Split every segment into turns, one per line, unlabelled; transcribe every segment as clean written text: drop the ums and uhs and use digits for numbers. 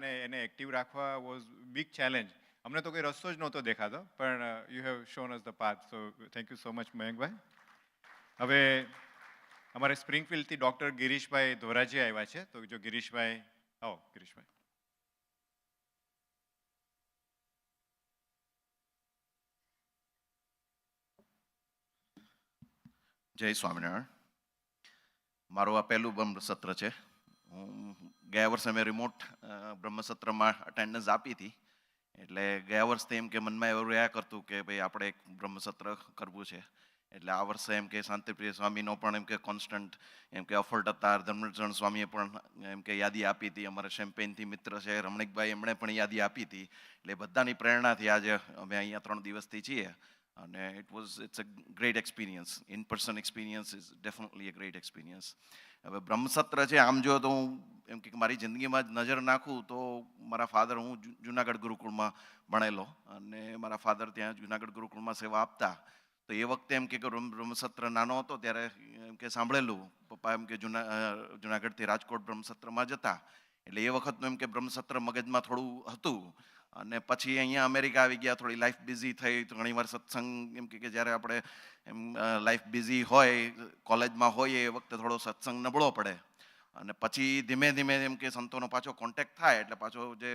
અને એને એક્ટિવ રાખવા વોઝ બિગ ચેલેન્જ. અમને તો કોઈ રસ્તો જ નહોતો દેખાતો, પણ you have shown us the path. So thank you so much મયંકભાઈ. હવે અમારે સ્પ્રિંગફિલ્ડથી ડૉક્ટર ગિરીશભાઈ ધોરાજી આવ્યા છે, તો જો ગિરીશભાઈ આવો. ગિરીશભાઈ.
જય સ્વામિનારાયણ. મારું આ પહેલું બ્રહ્મ સત્ર છે. હું ગયા વર્ષે મેં રિમોટ બ્રહ્મસત્રમાં અટેન્ડન્સ આપી હતી, એટલે ગયા વર્ષથી એમ કે મનમાં એવું રહ્યા કરતું કે ભાઈ આપણે એક બ્રહ્મસત્ર કરવું છે. એટલે આ વર્ષે એમ કે શાંતિપ્રિય સ્વામીનો પણ એમ કે કોન્સ્ટન્ટ એમ કે અફલ્ટ હતા. ધર્મચરણ સ્વામીએ પણ એમ કે યાદી આપી હતી. અમારા શેમ્પેનથી મિત્ર છે રમણીકભાઈ, એમણે પણ યાદી આપી હતી. એટલે બધાની પ્રેરણાથી આજે અમે અહીંયા 3 દિવસથી છીએ. અને it's a great experience. In person experience is definitely a great experience. હવે બ્રહ્મસત્ર છે, આમ જો તો હું એમ કે મારી જિંદગીમાં જ નજર નાખું તો મારા ફાધર, હું જુનાગઢ ગુરુકુળમાં ભણેલો અને મારા ફાધર ત્યાં જુનાગઢ ગુરુકુળમાં સેવા આપતા. તો એ વખતે એમ કે બ્રહ્મસત્ર નાનો હતો ત્યારે એમ કે સાંભળેલું. પપ્પા એમ કે જુનાગઢથી રાજકોટ બ્રહ્મસત્રમાં જતા, એટલે એ વખતનું એમ કે બ્રહ્મસત્ર મગજમાં થોડું હતું. અને પછી અહીંયા અમેરિકા આવી ગયા, થોડી લાઈફ બિઝી થઈ. તો ઘણીવાર સત્સંગ એમ કે જ્યારે આપણે એમ લાઈફ બિઝી હોય, કોલેજમાં હોય, એ વખતે થોડો સત્સંગ નબળો પડે. અને પછી ધીમે ધીમે એમ કે સંતોનો પાછો કોન્ટેક્ટ થાય, એટલે પાછો જે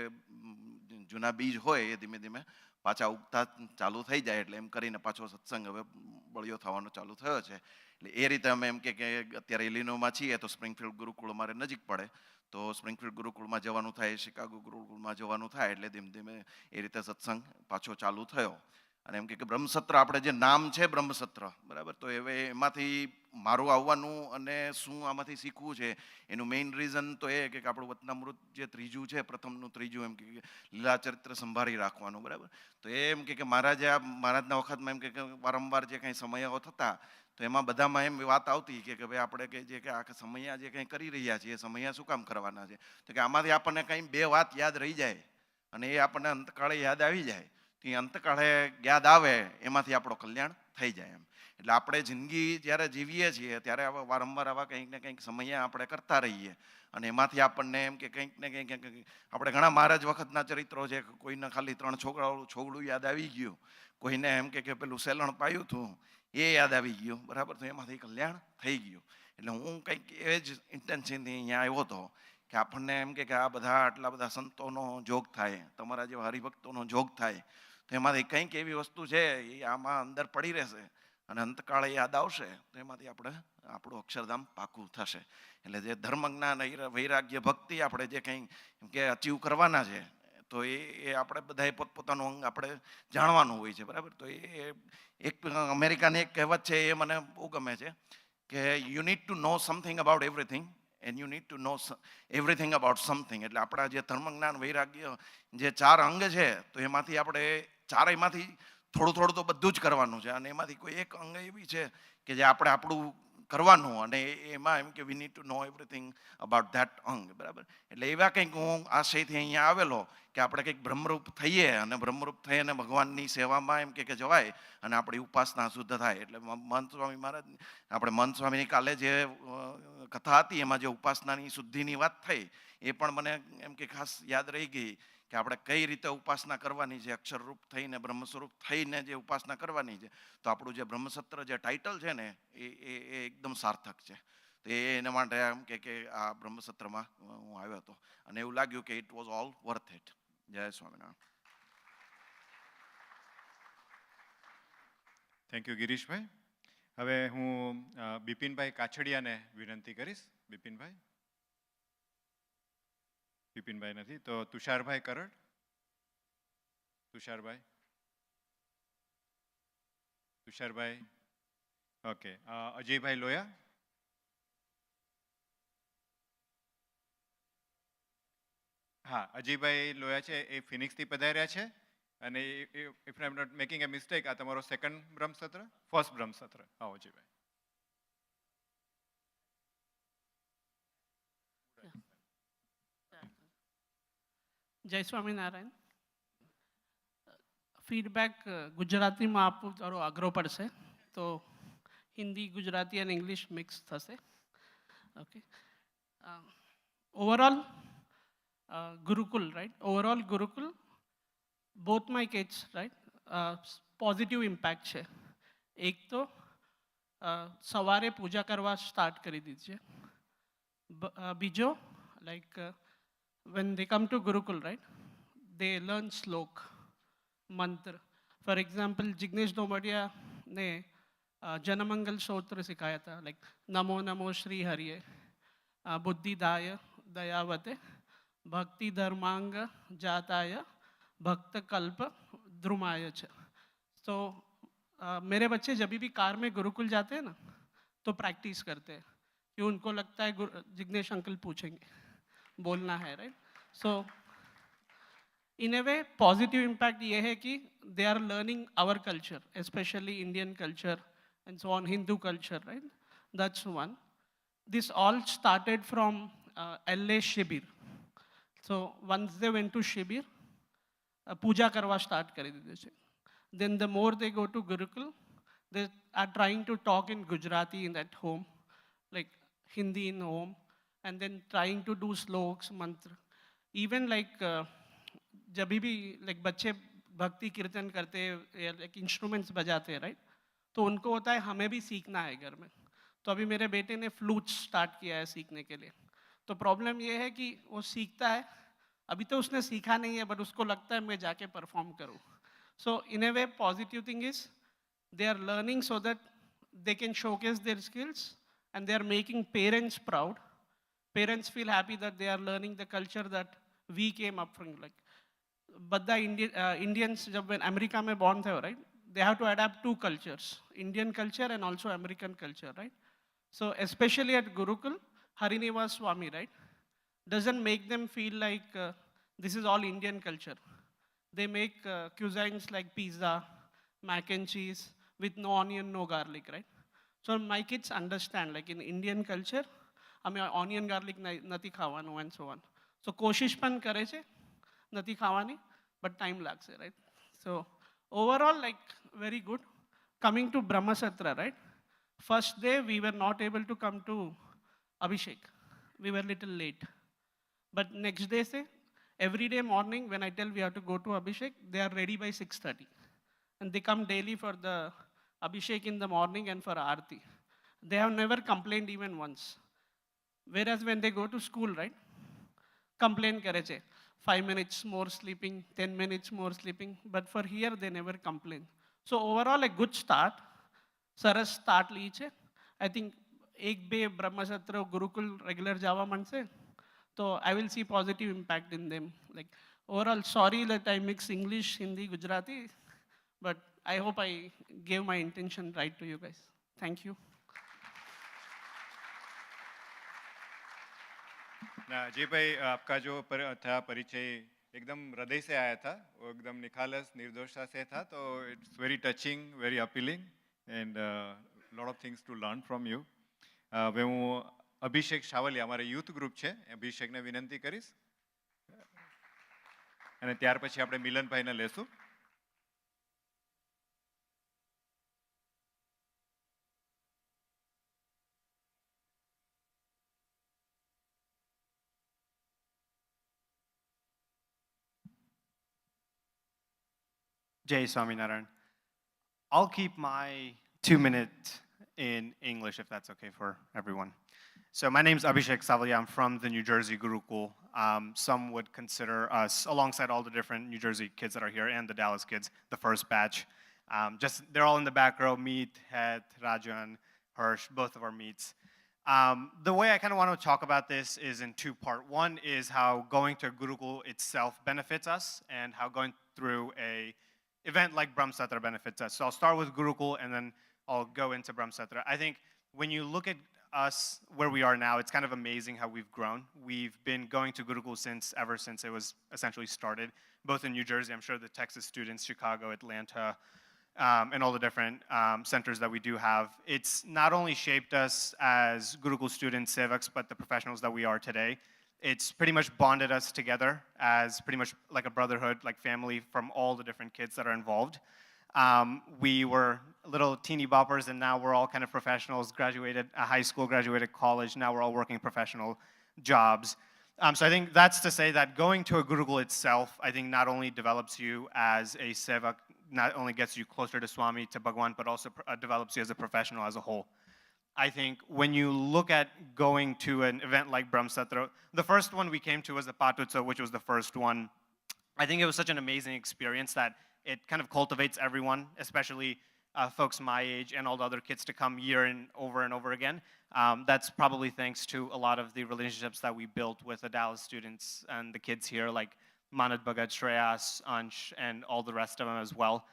જૂના બીજ હોય એ ધીમે ધીમે પાછા ઉગતા ચાલુ થઈ જાય. એટલે એમ કરીને પાછો સત્સંગ હવે બળિયો થવાનો ચાલુ થયો છે. એટલે એ રીતે અમે એમ કે અત્યારે ઇલિનોમાં છીએ, તો સ્પ્રિંગફિલ્ડ ગુરુકુળ અમારે નજીક પડે, તો સ્પ્રિંગફિલ્ડ ગુરુકુળમાં જવાનું થાય, શિકાગો ગુરુકુળમાં જવાનું થાય. એટલે ધીમે ધીમે એ રીતે સત્સંગ પાછો ચાલુ થયો. અને એમ કે બ્રહ્મસત્ર, આપણે જે નામ છે બ્રહ્મસત્ર, બરાબર, તો હવે એમાંથી મારું આવવાનું અને શું આમાંથી શીખવું છે, એનું મેઇન રીઝન તો એ કે આપણું વતનામૃત જે ત્રીજું છે, પ્રથમનું ત્રીજું એમ કે લીલા ચરિત્ર સંભાળી રાખવાનું, બરાબર. તો એ એમ કે મહારાજના વખતમાં એમ કે વારંવાર જે કંઈ સમયાઓ થતા, તો એમાં બધામાં એમ વાત આવતી કે ભાઈ આપણે કે જે કે આ સમયા જે કંઈ કરી રહ્યા છીએ, એ સમયા શું કામ કરવાના છે? તો કે આમાંથી આપણને કંઈ 2 વાત યાદ રહી જાય અને એ આપણને અંતકાળે યાદ આવી જાય. તો એ અંતકાળે યાદ આવે એમાંથી આપણો કલ્યાણ થઈ જાય એમ. એટલે આપણે જિંદગી જ્યારે જીવીએ છીએ ત્યારે આવા વારંવાર આવા કંઈક ને કંઈક સમયા આપણે કરતા રહીએ, અને એમાંથી આપણને એમ કે કંઈક ને કંઈક આપણે ઘણા મહારાજ વખતના ચરિત્રો છે. કોઈને ખાલી 3 છોકડું યાદ આવી ગયું, કોઈને એમ કે પેલું સેલણ પાયું હતું એ યાદ આવી ગયું, બરાબર. તો એમાંથી કલ્યાણ થઈ ગયું. એટલે હું કંઈક એ જ ઇન્ટેન્શનથી અહીંયા આવ્યો હતો કે આપણને એમ કે આ બધા આટલા બધા સંતોનો જોગ થાય, તમારા જેવા હરિભક્તોનો જોગ થાય, તો એમાંથી કંઈક એવી વસ્તુ છે એ આમાં અંદર પડી રહેશે અને અંતકાળે યાદ આવશે, તો એમાંથી આપણું અક્ષરધામ પાકું થશે. એટલે જે ધર્મ, જ્ઞાન, વૈરાગ્ય, ભક્તિ આપણે જે કંઈ એમ કે અચીવ કરવાના છે, તો એ આપણે બધાએ પોતપોતાનું અંગ આપણે જાણવાનું હોય છે, બરાબર. તો એ એક અમેરિકાની એક કહેવત છે, એ મને બહુ ગમે છે કે you need to know something about everything and you need to know everything about something. એટલે આપણા જે ધર્મ, જ્ઞાન, વૈરાગ્ય જે 4 અંગ છે, તો એમાંથી આપણે ચારેયમાંથી થોડું થોડું તો બધું જ કરવાનું છે. અને એમાંથી કોઈ એક અંગ એવી છે કે જે આપણે આપણું કરવાનું, અને એમાં એમ કે we need to know everything about that અંગ, બરાબર. એટલે એવા કંઈક હું આશયથી અહીંયા આવેલો કે આપણે કંઈક બ્રહ્મરૂપ થઈએ, અને બ્રહ્મરૂપ થઈ અને ભગવાનની સેવામાં એમ કે જવાય અને આપણી ઉપાસના શુદ્ધ થાય. એટલે મહંત સ્વામી મહારાજ, આપણે મહંત સ્વામીની કાલે જે કથા હતી એમાં જે ઉપાસનાની શુદ્ધિની વાત થઈ, એ પણ મને એમ કે ખાસ યાદ રહી ગઈ કે આપણે કઈ રીતે ઉપાસના કરવાની છે. અક્ષરરૂપ થઈને, બ્રહ્મસ્વરૂપ થઈને જે ઉપાસના કરવાની છે, તો આપણું જે બ્રહ્મસત્ર જે ટાઇટલ છે ને, એ એકદમ સાર્થક છે. તો એના માટે એમ કે આ બ્રહ્મસત્રમાં હું આવ્યો હતો અને એવું લાગ્યું કે it was all worth it. જય સ્વામિનારાયણ.
Thank you Girishbhai. હવે હું બિપિનભાઈ કાછડિયાને વિનંતી કરીશ. બિપિનભાઈ નથી, તો તુષારભાઈ કરડ. તુષારભાઈ, ઓકે. અજયભાઈ લોયા. હા, અજયભાઈ લોયા છે, એ ફિનિક્સથી પધાર્યા છે. અને if I am not making a mistake, આ તમારો સેકન્ડ બ્રહ્મસત્ર, ફર્સ્ટ બ્રહ્મસત્ર. આવો અજયભાઈ.
જય સ્વામિનારાયણ. ફીડબેક ગુજરાતીમાં આપવું થોડો અઘરો પડશે, તો હિન્દી, ગુજરાતી અને ઇંગ્લિશ મિક્સ થશે. Okay. Overall Gurukul, right? Overall Gurukul, both my kids, right? Positive impact છે. એક તો સવારે પૂજા કરવા સ્ટાર્ટ કરી દીધી છે. બીજો like when they come to Gurukul, right? They learn slok, મંત્ર. ફોર એક્ઝામ્પલ જિગ્નેશ ડોમડિયાને જનમંગલ સ્તોત્ર શીખાયા હતા, લાઈક નમો નમો શ્રી હરિએ બુદ્ધિદાય દયાવતે ભક્તિ ધર્માંગ જાતાય भक्त कल्प ध्रुमाय छ. तो मेरे बच्चे जब भी कार में गुरुकुल जाते हैं ना तो प्रैक्टिस करते हैं कि उनको लगता है जिग्नेश अंकल पूछेंगे, बोलना है, right? So in a way positive impact ये है कि they are learning our culture, especially Indian culture and so on, Hindu culture, right? That's one. This all started from LA Shibir. So once they went to Shibir, પૂજા કરવા start કરી દીધું છે. Then the more they go to Gurukul, they are trying to talk in Gujarati in at home, like Hindi in home, and then trying to do sloks, mantra. Even like जब भी like बच्चे भक्ति कीर्तन करते हैं, like instruments बजाते हैं, right? तो उनको होता है हमें भी सीखना है घर में. तो अभी मेरे बेटे ने फ्लूट स्टार्ट किया है सीखने के लिए. तो प्रॉब्लम ये है कि वो सीखता है, अभी तो उसने सीखा नहीं है, बट उसको लगता है मैं जाके परफॉर्म करूँ. So in a way positive thing is they are learning so that they can showcase their skills and they are making parents proud. Parents feel happy that they are learning the culture that we came up from. Like બધા Indians जब America में born थे, right? They have to adapt to cultures, Indian culture and also American culture, right? So especially at Gurukul, Harinivas Swami, right, doesn't make them feel like this is all Indian culture. They make cuisines like pizza, mac and cheese with no onion, no garlic, right? So my kids understand, like in Indian culture, हमें onion garlic નથી ખાવાનું and so on. So કોશિશ પણ કરે છે નથી ખાવાની, but time લાગશે, right? So overall, like very good. Coming to Brahmasatra, right? First day we were not able to come to Abhishek. We were little late. But next day say, every day morning when I tell we have to go to Abhishek, they are ready by 6:30. And they come daily for the Abhishek in the morning and for Aarti. They have never complained even once. Whereas when they go to school, right, complain kare che, 5 minutes more sleeping, 10 minutes more sleeping. But for here they never complain. So overall a good start. સરસ start લી છે. I think એક બે બ્રહ્મસત્ર Gurukul regular જવા માંડશે તો I will see positive impact in them. Like overall sorry that I mix English, Hindi, Gujarati, but I hope I gave my intention right to you guys. Thank you.
Ajay भाई, आपका जो था परिचय एकदम हृदय से आया था, वो एकदम निखालस निर्दोषता से था. तो it's very touching, very appealing and lot of things to learn from you. હવે હું અભિષેક શાવલિયા, અમારા યુથ ગ્રુપ છે, અભિષેકને વિનંતી કરીશ અને ત્યાર પછી આપણે મિલનભાઈને લેશું.
Jai Swaminarayan. I'll keep my 2 minutes in English if that's okay for everyone. So my name is Abhishek Savalia. I'm from the New Jersey Gurukul. Some would consider us, alongside all the different New Jersey kids that are here and the Dallas kids, the first batch. They're all in the back row. Meet, Het, Rajan, Hirsch, both of our meets. The way I kind of want to talk about this is in two parts. One is how going to Gurukul itself benefits us and how going through a event like Brahmasatra benefits us. So I'll start with Gurukul and then I'll go into Brahmasatra. I think when you look at us where we are now, it's kind of amazing how we've grown. We've been going to Gurukul ever since it was essentially started, both in New Jersey, I'm sure the Texas students, Chicago, Atlanta, and all the different centers that we do have. It's not only shaped us as Gurukul students, sevaks, but the professionals that we are today. It's pretty much bonded us together as pretty much like a brotherhood, like family from all the different kids that are involved. We were little teeny boppers and now we're all kind of professionals, graduated high school, graduated college, now we're all working professional jobs. So I think that's to say that going to a Gurukul itself, I think not only develops you as a sevak, not only gets you closer to Swami, to Bhagwan, but also develops you as a professional as a whole. I think when you look at going to an event like Brahm Satra, the first one we came to was the Patutsa, which was the first one. I think it was such an amazing experience that it kind of cultivates everyone, especially folks my age and all the other kids to come year and over again. That's probably thanks to a lot of the relationships that we built with the Dallas students and the kids here, like Manad Bhagat, Shreyas, Ansh, and all the rest of them as well.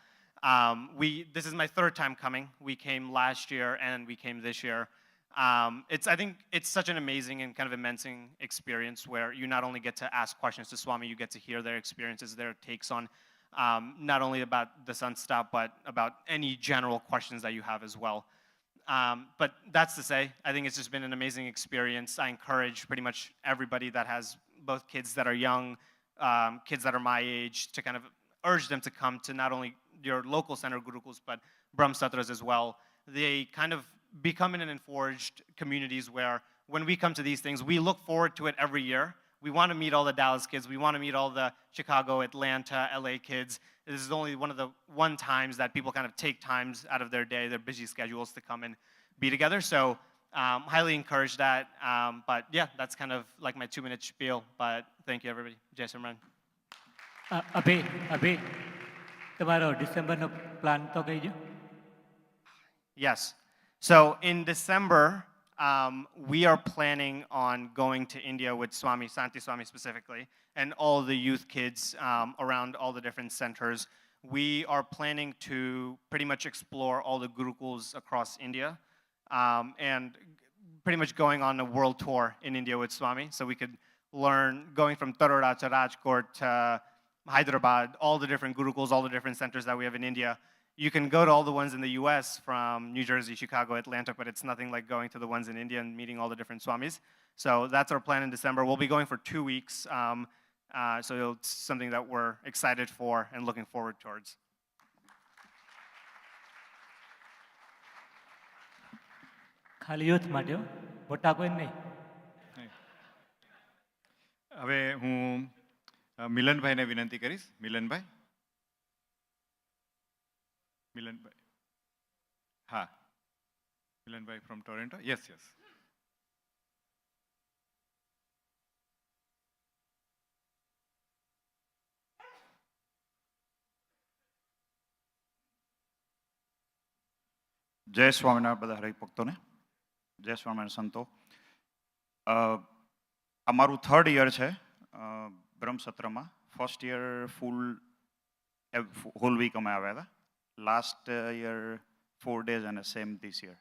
This is my third time coming. We came last year and we came this year. I think it's such an amazing and kind of immense experience where you not only get to ask questions to Swami, you get to hear their experiences, their takes on not only about the Sanstha, but about any general questions that you have as well. But that's to say, I think it's just been an amazing experience. I encourage pretty much everybody that has both kids that are young, kids that are my age, to kind of urge them to come to not only your local center Gurukuls, but Brahm Satras as well. They kind of become in and forged communities where when we come to these things, we look forward to it every year. We want to meet all the Dallas kids. We want to meet all the Chicago, Atlanta, LA kids. This is only one of the times that people kind of take times out of their day, their busy schedules, to come and be together. So highly encourage that. But yeah, that's kind of like my 2-minute spiel. But thank you, everybody. Jai Simran.
અભી તમારો ડિસેમ્બરનો plan તો કહીજો.
Yes. So in December, we are planning on going to India with Swami, Santi Swami specifically, and all the youth kids around all the different centers. We are planning to pretty much explore all the Gurukuls across India, and pretty much going on a world tour in India with Swami, so we could learn, going from Taroda to Rajkot to Hyderabad, all the different Gurukuls, all the different centers that we have in India. You can go to all the ones in the US from New Jersey, Chicago, Atlanta, but it's nothing like going to the ones in India and meeting all the different Swamis. So that's our plan in December. We'll be going for 2 weeks. So it's something that we're excited for and looking forward towards.
ખાલી youth માટે મોટા કોઈ નહીં.
હવે હું મિલનભાઈને વિનંતી કરીશ. મિલનભાઈ. હા, મિલનભાઈ from Toronto. Yes.
જય સ્વામિનારાયણ બધા હરિ ભક્તોને, જય સ્વામિનારાયણ સંતો. આ મારું 3rd યર છે બ્રહ્મ સત્રમાં. ફર્સ્ટ યર હોલ વીક અમે આવ્યા હતા. લાસ્ટ યર 4 days અને સેમ ધીસ યર.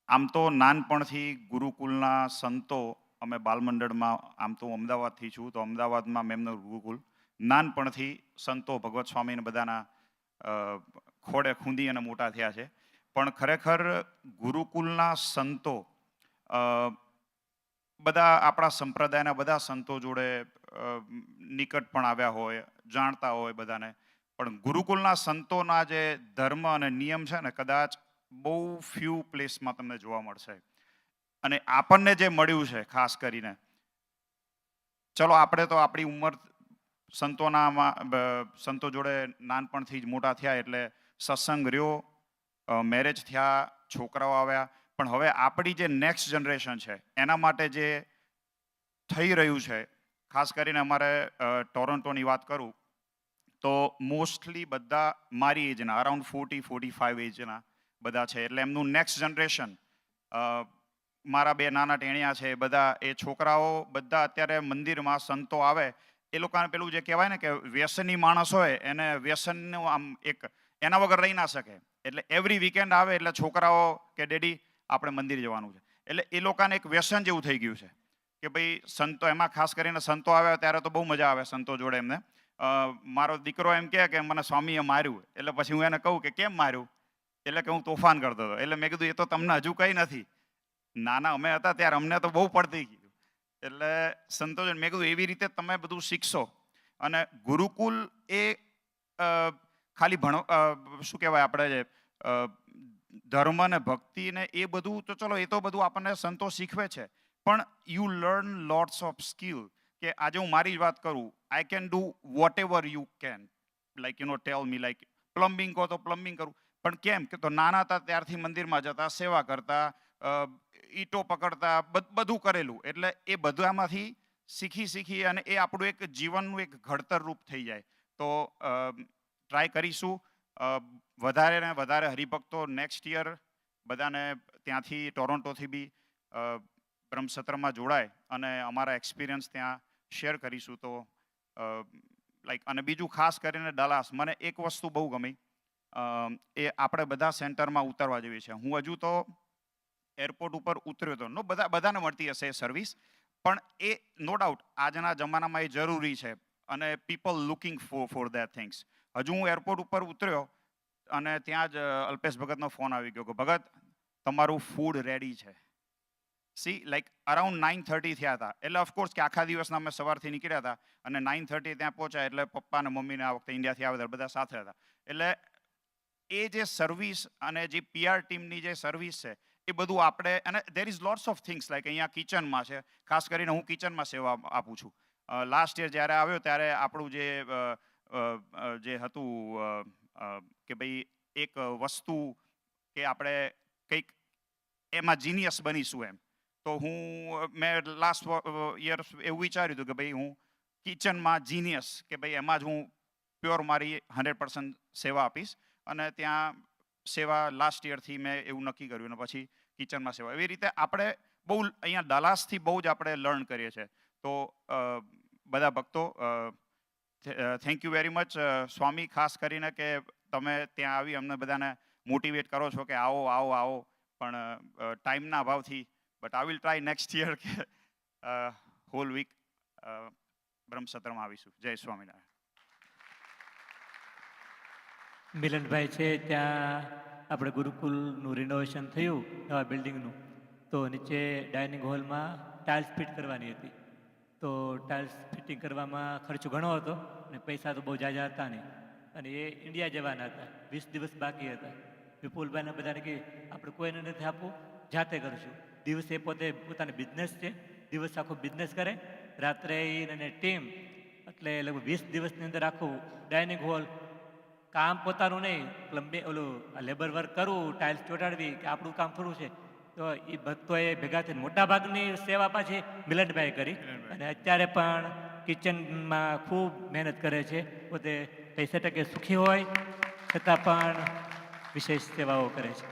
આમ તો નાનપણથી ગુરુકુલના સંતો, અમે બાલમંડળમાં, આમ તો અમદાવાદથી છું, તો અમદાવાદમાં મેમનો ગુરુકુલ, નાનપણથી સંતો ભગવત સ્વામીને બધાના ખોડે ખૂંદી અને મોટા થયા છે. પણ ખરેખર ગુરુકુલના સંતો બધા આપણા સંપ્રદાયના બધા સંતો જોડે નિકટ પણ આવ્યા હોય, જાણતા હોય બધાને, પણ ગુરુકુલના સંતોના જે ધર્મ અને નિયમ છે ને, કદાચ બહુ ફ્યુ પ્લેસમાં તમને જોવા મળશે. અને આપણને જે મળ્યું છે ખાસ કરીને, ચલો આપણે તો આપણી ઉંમર સંતો જોડે નાનપણથી જ મોટા થયા, એટલે સત્સંગ રહ્યો, મેરેજ થયા, છોકરાઓ આવ્યા, પણ હવે આપણી જે નેક્સ્ટ જનરેશન છે એના માટે જે થઈ રહ્યું છે, ખાસ કરીને અમારે ટોરોન્ટોની વાત કરું તો મોસ્ટલી બધા મારી એજના, અરાઉન્ડ 40-45 એજના બધા છે. એટલે એમનું નેક્સ્ટ જનરેશન, મારા 2 નાના ટેણિયા છે, બધા એ છોકરાઓ બધા અત્યારે મંદિરમાં સંતો આવે, એ લોકોને પેલું જે કહેવાય ને કે વ્યસની માણસ હોય એને વ્યસનનું આમ એક એના વગર રહી ના શકે. એટલે એવરી વીકેન્ડ આવે એટલે છોકરાઓ કે ડેડી આપણે મંદિર જવાનું છે. એટલે એ લોકોને એક વ્યસન જેવું થઈ ગયું છે કે ભાઈ સંતો, એમાં ખાસ કરીને સંતો આવ્યા ત્યારે તો બહુ મજા આવે સંતો જોડે એમને. મારો દીકરો એમ કહે કે મને સ્વામીએ માર્યું, એટલે પછી હું એને કહું કે કેમ માર્યું, એટલે કે હું તોફાન કરતો હતો. એટલે મેં કીધું એ તો તમને હજુ કંઈ નથી, નાના અમે હતા ત્યારે અમને તો બહુ પડતી ગયું. એટલે સંતો મેં કીધું એવી રીતે તમે બધું શીખશો. અને ગુરુકુલ એ ખાલી શું કહેવાય, આપણે જે ધર્મ ને ભક્તિ ને એ બધું તો ચલો એ તો બધું આપણને સંતો શીખવે છે, પણ you learn lots of skill કે આજે હું મારી જ વાત કરું, I can do whatever you can, like you know tell me, like plumbing કહો તો પ્લમ્બિંગ કરું, પણ કેમ કે તો નાના હતા ત્યારથી મંદિરમાં જતા, સેવા કરતા, ઈંટો પકડતા, બધું કરેલું, એટલે એ બધામાંથી શીખી અને એ આપણું એક જીવનનું એક ઘડતર રૂપ થઈ જાય. તો ટ્રાય કરીશું વધારે ને વધારે હરિભક્તો નેક્સ્ટ યર બધાને ત્યાંથી ટોરોન્ટોથી બી બ્રહ્મસત્રમાં જોડાય અને અમારા એક્સપિરિયન્સ ત્યાં શેર કરીશું. તો લાઈક અને બીજું ખાસ કરીને ડલાસ, મને એક વસ્તુ બહુ ગમી, એ આપણે બધા સેન્ટરમાં ઉતરવા જેવી છે. હું હજુ તો એરપોર્ટ ઉપર ઉતર્યો હતો, બધાને મળતી હશે સર્વિસ, પણ એ નો ડાઉટ આજના જમાનામાં એ જરૂરી છે અને people looking for that things. હજુ હું એરપોર્ટ ઉપર ઉતર્યો અને ત્યાં જ અલ્પેશ ભગતનો ફોન આવી ગયો કે ભગત તમારું ફૂડ રેડી છે. સી લાઈક અરાઉન્ડ 9:30 થયા હતા, એટલે ઓફકોર્સ કે આખા દિવસના અમે સવારથી નીકળ્યા હતા અને 9:30 ત્યાં પહોંચ્યા, એટલે પપ્પા અને મમ્મીને આ વખતે ઇન્ડિયાથી આવ્યા બધા સાથે હતા. એટલે એ જે સર્વિસ અને જે PR ટીમની જે સર્વિસ છે એ બધું આપણે, અને there is lots of things like અહીંયા કિચનમાં છે, ખાસ કરીને હું કિચનમાં સેવા આપું છું. લાસ્ટ યર જ્યારે આવ્યો ત્યારે આપણું જે હતું કે ભાઈ એક વસ્તુ કે આપણે કંઈક એમાં જીનિયસ બનીશું એમ, તો મેં લાસ્ટ યર એવું વિચાર્યું હતું કે ભાઈ હું કિચનમાં જીનિયસ, કે ભાઈ એમાં જ હું પ્યોર મારી 100% સેવા આપીશ, અને ત્યાં સેવા લાસ્ટ યરથી મેં એવું નક્કી કર્યું અને પછી કિચનમાં સેવા. એવી રીતે આપણે બહુ અહીંયા ડલાસથી બહુ જ આપણે લર્ન કરીએ છીએ. તો બધા ભક્તો થેન્ક યુ વેરી મચ. સ્વામી ખાસ કરીને કે તમે ત્યાં આવી અમને બધાને મોટિવેટ કરો છો કે આવો આવો આવો, પણ ટાઈમના અભાવથી, but I will try next year કે હોલ વીક બ્રહ્મસત્રમાં આવીશું. જય સ્વામિનારાયણ.
મિલનભાઈ છે ત્યાં આપણે ગુરુકુલનું રિનોવેશન થયું નવા બિલ્ડિંગનું, તો નીચે ડાઇનિંગ હોલમાં ટાઇલ્સ ફિટ કરવાની હતી. તો ટાઇલ્સ ફિટિંગ કરવામાં ખર્ચો ઘણો હતો અને પૈસા તો બહુ ઝાઝા હતા નહીં, અને એ ઇન્ડિયા જવાના હતા, 20 દિવસ બાકી હતા. વિપુલભાઈને બધાને કે આપણે કોઈને નથી આપવું, જાતે કરશું. દિવસે પોતે પોતાનો બિઝનેસ છે, દિવસ આખો બિઝનેસ કરે, રાત્રે એને ટીમ, એટલે લગભગ 20 દિવસની અંદર આખું ડાઇનિંગ હોલ, કામ પોતાનું નહીં, પ્લમ્બિંગ ઓલું લેબર વર્ક કરવું, ટાઇલ્સ ચોટાડવી, કે આપણું કામ થોડું છે. તો એ ભક્તોએ ભેગા થઈને મોટાભાગની સેવા પાછી મિલનભાઈ કરી, અને અત્યારે પણ કિચનમાં ખૂબ મહેનત કરે છે. પોતે 65% સુખી હોય છતાં પણ વિશેષ સેવાઓ કરે છે.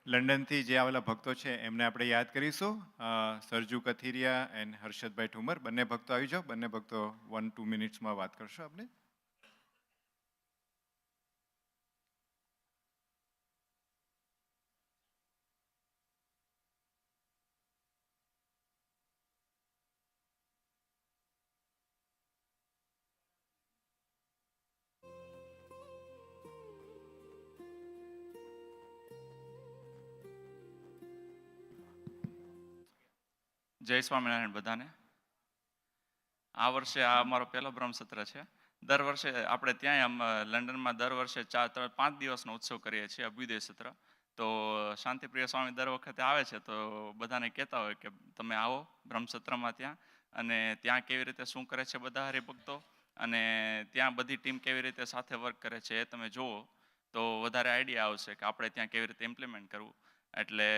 લંડનથી જે આવેલા ભક્તો છે એમને આપણે યાદ કરીશું. સરજુ કથિરિયા એન્ડ હર્ષદભાઈ ઠુમર, બંને ભક્તો આવી જાઓ. બંને ભક્તો 1-2 મિનિટ્સમાં વાત કરશો આપણે.
જય સ્વામિનારાયણ બધાને. આ વર્ષે આ અમારો પહેલો બ્રહ્મસત્ર છે. દર વર્ષે આપણે ત્યાંય લંડનમાં દર વર્ષે 4-5 દિવસનો ઉત્સવ કરીએ છીએ, અભ્યુદય સત્ર. તો શાંતિપ્રિય સ્વામી દર વખતે આવે છે, તો બધાને કહેતા હોય કે તમે આવો બ્રહ્મસત્રમાં ત્યાં, અને ત્યાં કેવી રીતે શું કરે છે બધા હરિભક્તો, અને ત્યાં બધી ટીમ કેવી રીતે સાથે વર્ક કરે છે એ તમે જુઓ તો વધારે આઈડિયા આવશે કે આપણે ત્યાં કેવી રીતે ઇમ્પ્લિમેન્ટ કરવું. એટલે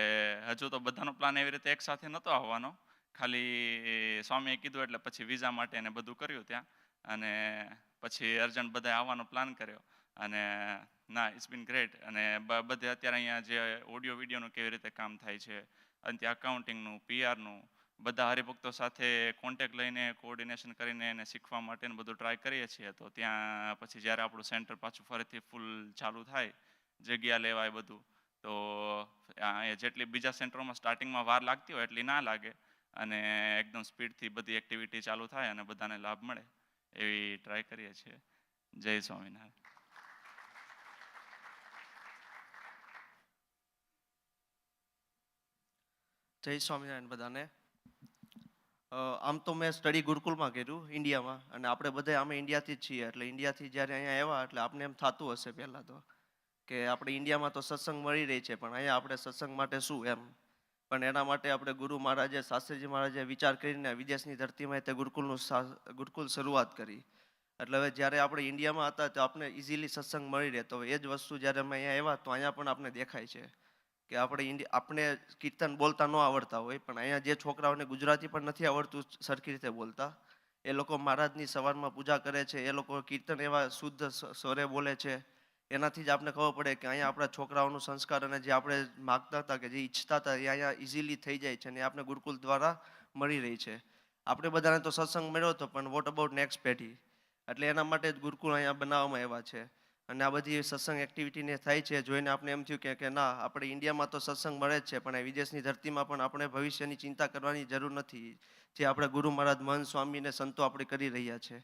હજુ તો બધાનો પ્લાન એવી રીતે એકસાથે નહોતો આવવાનો, ખાલી સ્વામીએ કીધું એટલે પછી વિઝા માટે એને બધું કર્યું ત્યાં, અને પછી અર્જન્ટ બધાએ આવવાનો પ્લાન કર્યો. અને ના, ઇટ્સ બીન ગ્રેટ. અને બધે અત્યારે અહીંયા જે ઓડિયો વિડીયોનું કેવી રીતે કામ થાય છે, અને ત્યાં અકાઉન્ટિંગનું, PRનું, બધા હરિભક્તો સાથે કોન્ટેક્ટ લઈને કોઓર્ડિનેશન કરીને એને શીખવા માટેનું બધું ટ્રાય કરીએ છીએ. તો ત્યાં પછી જ્યારે આપણું સેન્ટર પાછું ફરીથી ફૂલ ચાલુ થાય, જગ્યા લેવાય બધું, તો જેટલી બીજા સેન્ટરોમાં સ્ટાર્ટિંગમાં વાર લાગતી હોય એટલી ના લાગે, અને એકદમ સ્પીડથી બધી એક્ટિવિટી ચાલુ થાય અને બધાને લાભ મળે એવી ટ્રાય કરીએ છીએ. જય સ્વામિનારાયણ.
જય સ્વામિનારાયણ બધાને. આમ તો મેં સ્ટડી ગુરુકુલમાં કર્યું ઇન્ડિયામાં, અને આપણે બધા અમે ઇન્ડિયાથી જ છીએ, એટલે ઇન્ડિયાથી જ્યારે અહીંયા આવ્યા એટલે આપણે એમ થતું હશે પહેલાં તો કે આપણે ઇન્ડિયામાં તો સત્સંગ મળી રહી છે, પણ અહીંયા આપણે સત્સંગ માટે શું એમ. પણ એના માટે આપણે ગુરુ મહારાજે શાસ્ત્રીજી મહારાજે વિચાર કરીને વિદેશની ધરતીમાં તે ગુરુકુલ શરૂઆત કરી. એટલે હવે જ્યારે આપણે ઇન્ડિયામાં હતા તો આપણે ઇઝીલી સત્સંગ મળી રહેતો હોય. એ જ વસ્તુ જ્યારે અમે અહીંયા આવ્યા તો અહીંયા પણ આપણે દેખાય છે કે આપણે કીર્તન બોલતા ન આવડતા હોય, પણ અહીંયા જે છોકરાઓને ગુજરાતી પણ નથી આવડતું સરખી રીતે બોલતા, એ લોકો મહારાજની સવારમાં પૂજા કરે છે, એ લોકો કીર્તન એવા શુદ્ધ સ્વરે બોલે છે. એનાથી જ આપણે ખબર પડે કે અહીંયા આપણા છોકરાઓનું સંસ્કાર અને જે આપણે માગતા હતા કે જે ઈચ્છતા હતા એ અહીંયા ઇઝીલી થઈ જાય છે અને આપણે ગુરુકુલ દ્વારા મળી રહી છે. આપણે બધાને તો સત્સંગ મળ્યો હતો, પણ વોટ અબાઉટ નેક્સ્ટ પેઢી? એટલે એના માટે જ ગુરુકુળ અહીંયા બનાવવામાં આવ્યા છે. અને આ બધી સત્સંગ એક્ટિવિટીને થાય છે જોઈને આપણે એમ થયું કે ના, આપણે ઇન્ડિયામાં તો સત્સંગ મળે જ છે, પણ વિદેશની ધરતીમાં પણ આપણે ભવિષ્યની ચિંતા કરવાની જરૂર નથી, જે આપણે ગુરુ મહારાજ મહંત સ્વામીને સંતો આપણે કરી રહ્યા છે.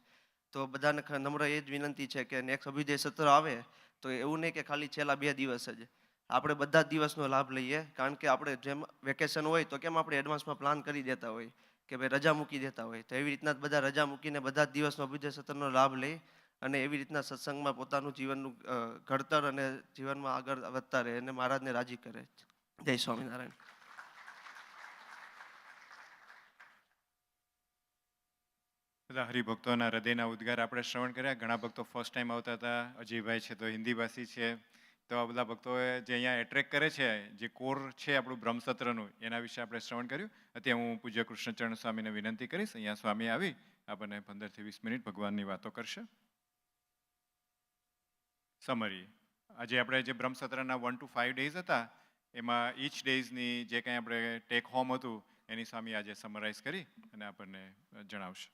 તો બધાને નમ્ર એ જ વિનંતી છે કે નેક્સ્ટ અભ્યુદય સત્ર આવે તો એવું નહીં કે ખાલી છેલ્લા 2 દિવસ જ, આપણે બધા જ દિવસનો લાભ લઈએ. કારણ કે આપણે જેમ વેકેશન હોય તો કેમ આપણે એડવાન્સમાં પ્લાન કરી દેતા હોય કે ભાઈ રજા મૂકી દેતા હોય, તો એવી રીતના બધા રજા મૂકીને બધા જ દિવસનો અભ્યુદય સત્રનો લાભ લઈ અને એવી રીતના સત્સંગમાં પોતાનું જીવનનું ઘડતર અને જીવનમાં આગળ વધતા રહે અને મહારાજને રાજી કરે. જય સ્વામિનારાયણ.
બધા હરિભક્તોના હૃદયના ઉદ્ગાર આપણે શ્રવણ કર્યા. ઘણા ભક્તો ફર્સ્ટ ટાઈમ આવતા હતા. અજયભાઈ છે તો હિન્દી ભાષી છે, તો આ બધા ભક્તોએ જે અહીંયા એટ્રેક્ટ કરે છે, જે કોર છે આપણું બ્રહ્મસત્રનું, એના વિશે આપણે શ્રવણ કર્યું. અત્યારે હું પૂજ્ય કૃષ્ણચરણ સ્વામીને વિનંતી કરીશ, અહીંયા સ્વામી આવી આપણને 15 થી 20 મિનિટ ભગવાનની વાતો કરશે. સમરી, આજે આપણે જે બ્રહ્મસત્રના 1 to 5 ડેઝ હતા, એમાં ઈચ ડેઝની જે કંઈ આપણે ટેક હોમ હતું એની સ્વામી આજે સમરાઇઝ કરી અને આપણને જણાવશે.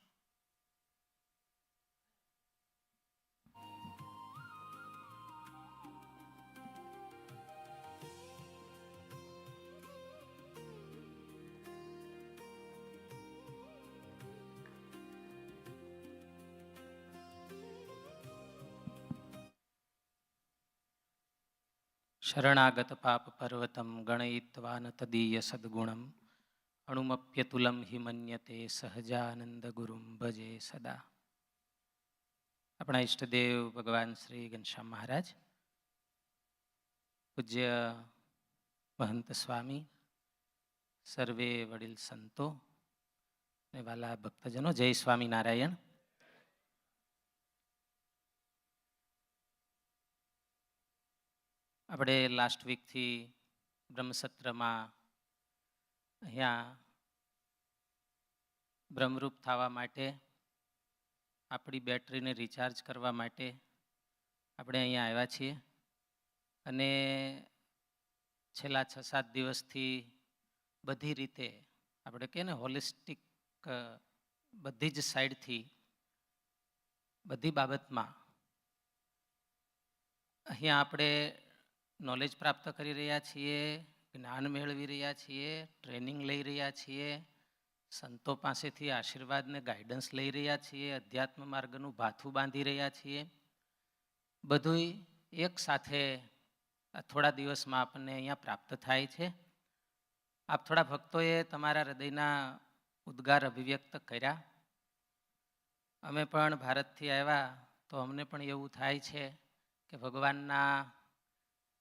શરણાગત પાપ પર્વતમ ગણયિત્વા ન તદીય સદ્ગુણમ અણુમપ્યતુલમ હિમન્યતે સહજાનંદ ગુરુમ ભજે સદા. આપણા ઈષ્ટદેવ ભગવાન શ્રી ઘનશ્યામ મહારાજ, પૂજ્ય મહંત સ્વામી, સર્વે વડીલ સંતો અને વાલા ભક્તજનો, જય સ્વામિનારાયણ. આપણે લાસ્ટ વીકથી બ્રહ્મસત્રમાં અહીંયા બ્રહ્મરૂપ થવા માટે, આપણી બેટરીને રિચાર્જ કરવા માટે આપણે અહીંયા આવ્યા છીએ. અને છેલ્લા 6-7 દિવસથી બધી રીતે આપણે કહે ને હોલિસ્ટિક, બધી જ સાઈડથી બધી બાબતમાં અહીંયા આપણે નોલેજ પ્રાપ્ત કરી રહ્યા છીએ, જ્ઞાન મેળવી રહ્યા છીએ, ટ્રેનિંગ લઈ રહ્યા છીએ, સંતો પાસેથી આશીર્વાદ ને ગાઈડન્સ લઈ રહ્યા છીએ, અધ્યાત્મ માર્ગનું ભાથું બાંધી રહ્યા છીએ. બધું એક સાથે થોડા દિવસમાં આપણને અહીંયા પ્રાપ્ત થાય છે. આપ થોડા ભક્તોએ તમારા હૃદયના ઉદ્ગાર અભિવ્યક્ત કર્યા. અમે પણ ભારતથી આવ્યા તો અમને પણ એવું થાય છે કે ભગવાનના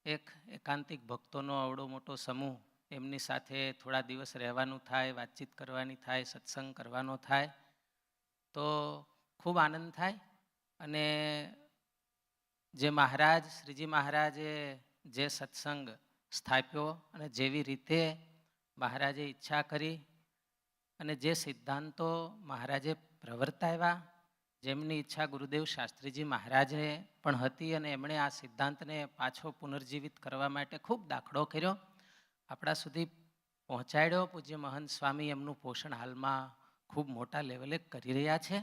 એકાંતિક ભક્તોનો અવડો મોટો સમૂહ, એમની સાથે થોડા દિવસ રહેવાનું થાય, વાતચીત કરવાની થાય, સત્સંગ કરવાનો થાય તો ખૂબ આનંદ થાય. અને જે મહારાજ, શ્રીજી મહારાજે જે સત્સંગ સ્થાપ્યો અને જેવી રીતે મહારાજે ઈચ્છા કરી અને જે સિદ્ધાંતો મહારાજે પ્રવર્તાવ્યા, જેમની ઈચ્છા ગુરુદેવ શાસ્ત્રીજી મહારાજે પણ હતી અને એમણે આ સિદ્ધાંતને પાછો પુનર્જીવિત કરવા માટે ખૂબ દાખલો કર્યો, આપણા સુધી પહોંચાડ્યો. પૂજ્ય મહંત સ્વામી એમનું પોષણ હાલમાં ખૂબ મોટા લેવલે કરી રહ્યા છે.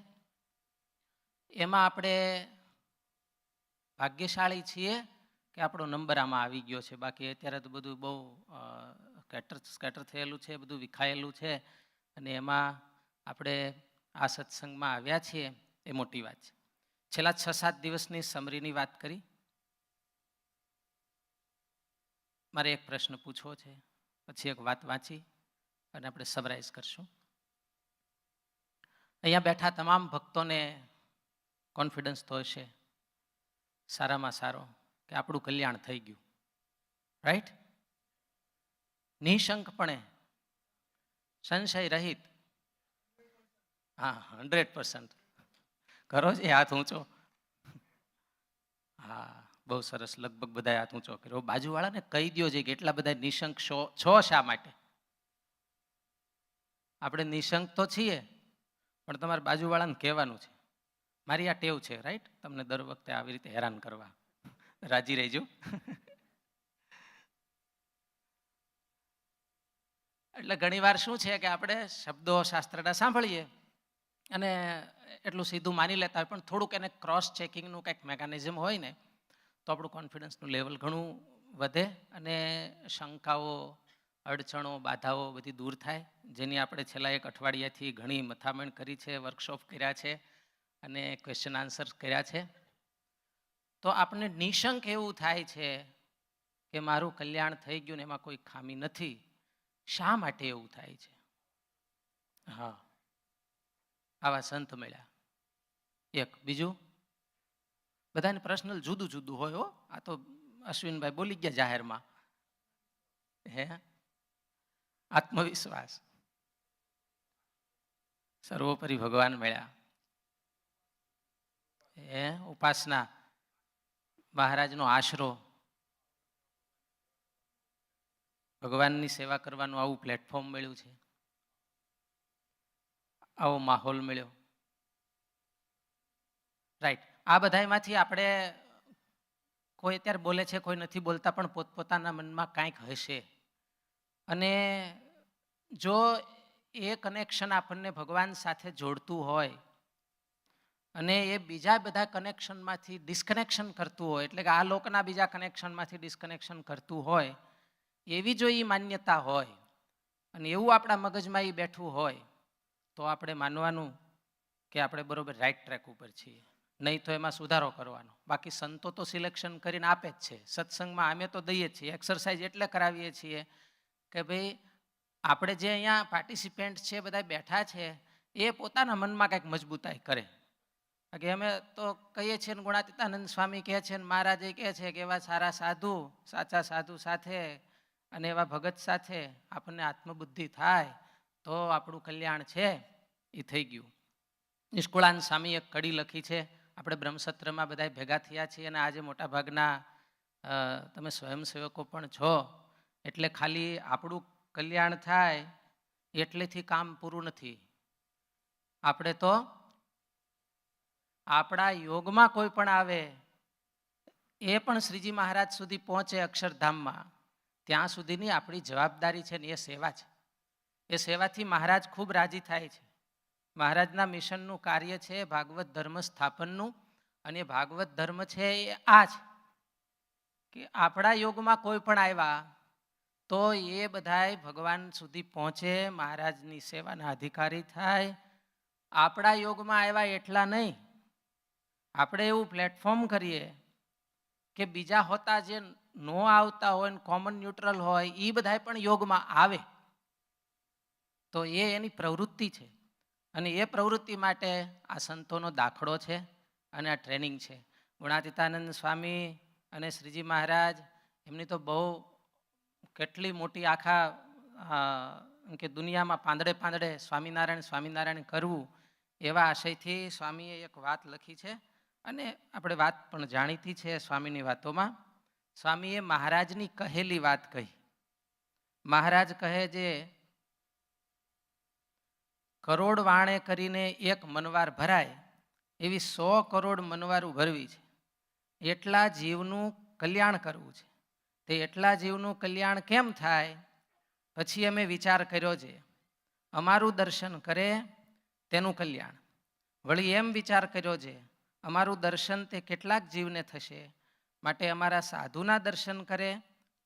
એમાં આપણે ભાગ્યશાળી છીએ કે આપણો નંબર આમાં આવી ગયો છે. બાકી અત્યારે તો બધું બહુ સ્કેટર થયેલું છે, બધું વિખાયેલું છે, અને એમાં આપણે આ સત્સંગમાં આવ્યા છીએ એ મોટી વાત છે. છેલ્લા 6-7 દિવસની સમરીની વાત કરી. મારે એક પ્રશ્ન પૂછવો છે, પછી એક વાત વાંચી અને આપણે સમરાઇઝ કરશું. અહીંયા બેઠા તમામ ભક્તોને કોન્ફિડન્સ તો હશે સારામાં સારો કે આપણું કલ્યાણ થઈ ગયું, રાઈટ? નિઃશંકપણે સંશય રહિત. હા, 100%. કરો છે હાથ ઊંચો. હા, બહુ સરસ. લગભગ બધા હાથ ઊંચો કર્યો. બાજુવાળાને કહી દો છે કે એટલા બધા નિશંક છો શા માટે? આપણે નિશંક તો છીએ, પણ તમારે બાજુવાળાને કહેવાનું છે. મારી આ ટેવ છે, રાઈટ? તમને દર વખતે આવી રીતે હેરાન કરવા. રાજી રહેજો. એટલે ઘણીવાર શું છે કે આપણે શબ્દો શાસ્ત્રના સાંભળીએ અને એટલું સીધું માની લેતા હોય, પણ થોડુંક એને ક્રોસ ચેકિંગનું કંઈક મેકેનિઝમ હોય ને તો આપણું કોન્ફિડન્સનું લેવલ ઘણું વધે અને શંકાઓ, અડચણો, બાધાઓ બધી દૂર થાય, જેની આપણે છેલ્લા 1 અઠવાડિયાથી ઘણી મથામણ કરી છે, વર્કશોપ કર્યા છે અને ક્વેશ્ચન આન્સર્સ કર્યા છે. તો આપણને નિશંક એવું થાય છે કે મારું કલ્યાણ થઈ ગયું ને એમાં કોઈ ખામી નથી. શા માટે એવું થાય છે? હા, આવા સંત મળ્યા. એક બીજું, બધાને પર્સનલ જુદું જુદું હોય. હો, આ તો અશ્વિનભાઈ બોલી ગયા જાહેરમાં. હે, આત્મવિશ્વાસ. સર્વોપરી ભગવાન મળ્યા. હે, ઉપાસના, મહારાજનો આશરો, ભગવાનની સેવા કરવાનું આવું પ્લેટફોર્મ મળ્યું છે, આવો માહોલ મળ્યો. રાઈટ. આ બધામાંથી આપણે કોઈ અત્યારે બોલે છે, કોઈ નથી બોલતા, પણ પોતપોતાના મનમાં કાંઈક હશે. અને જો એ કનેક્શન આપણને ભગવાન સાથે જોડતું હોય અને એ બીજા બધા કનેક્શનમાંથી ડિસ્કનેક્શન કરતું હોય, એટલે કે આ લોકના બીજા કનેક્શનમાંથી ડિસ્કનેક્શન કરતું હોય, એવી જો એ માન્યતા હોય અને એવું આપણા મગજમાં એ બેઠું હોય, તો આપણે માનવાનું કે આપણે બરોબર રાઈટ ટ્રેક ઉપર છીએ. નહીં તો એમાં સુધારો કરવાનો. બાકી સંતો તો સિલેક્શન કરીને આપે જ છે. સત્સંગમાં અમે તો દઈએ જ છીએ. એક્સરસાઇઝ એટલે કરાવીએ છીએ કે ભાઈ આપણે જે અહીંયા પાર્ટિસિપેન્ટ છે, બધા બેઠા છે, એ પોતાના મનમાં કંઈક મજબૂતાઈ કરે. કે અમે તો કહીએ છીએ, ગુણાતીતાનંદ સ્વામી કહે છે, ને મહારાજે કહે છે કે એવા સારા સાધુ, સાચા સાધુ સાથે અને એવા ભગત સાથે આપણને આત્મબુદ્ધિ થાય તો આપણું કલ્યાણ છે એ થઈ ગયું. નિષ્કુળાનંદ સ્વામી એક કડી લખી છે. આપણે બ્રહ્મસત્રમાં બધા ભેગા થયા છીએ અને આજે મોટાભાગના તમે સ્વયંસેવકો પણ છો, એટલે ખાલી આપણું કલ્યાણ થાય એટલેથી કામ પૂરું નથી. આપણે તો આપણા યોગમાં કોઈ પણ આવે એ પણ શ્રીજી મહારાજ સુધી પહોંચે અક્ષરધામમાં, ત્યાં સુધીની આપણી જવાબદારી છે ને એ સેવા છે. એ સેવાથી મહારાજ ખૂબ રાજી થાય છે. મહારાજના મિશનનું કાર્ય છે ભાગવત ધર્મ સ્થાપનનું, અને ભાગવત ધર્મ છે એ આ જ કે આપણા યોગમાં કોઈ પણ આવ્યા તો એ બધાય ભગવાન સુધી પહોંચે, મહારાજની સેવાના અધિકારી થાય. આપણા યોગમાં આવ્યા એટલા નહીં, આપણે એવું પ્લેટફોર્મ કરીએ કે બીજા હોતા જે નો આવતા હોય ને કોમન ન્યુટ્રલ હોય એ બધા પણ યોગમાં આવે. તો એ એની પ્રવૃત્તિ છે અને એ પ્રવૃત્તિ માટે આ સંતોનો દાખલો છે અને આ ટ્રેનિંગ છે. ગુણાતીતાનંદ સ્વામી અને શ્રીજી મહારાજ એમની તો બહુ કેટલી મોટી આખા કે દુનિયામાં પાંદડે પાંદડે સ્વામિનારાયણ સ્વામિનારાયણ કરવું, એવા આશયથી સ્વામીએ એક વાત લખી છે અને આપણે વાત પણ જાણીતી છે. સ્વામીની વાતોમાં સ્વામીએ મહારાજની કહેલી વાત કહી. મહારાજ કહે જે કરોડ વાણે કરીને એક મનવાર ભરાય એવી 100 કરોડ મનવારું ભરવી છે. એટલા જીવનું કલ્યાણ કરવું છે. તે એટલા જીવનું કલ્યાણ કેમ થાય? પછી અમે વિચાર કર્યો છે, અમારું દર્શન કરે તેનું કલ્યાણ. વળી એમ વિચાર કર્યો છે, અમારું દર્શન તે કેટલાક જીવને થશે, માટે અમારા સાધુના દર્શન કરે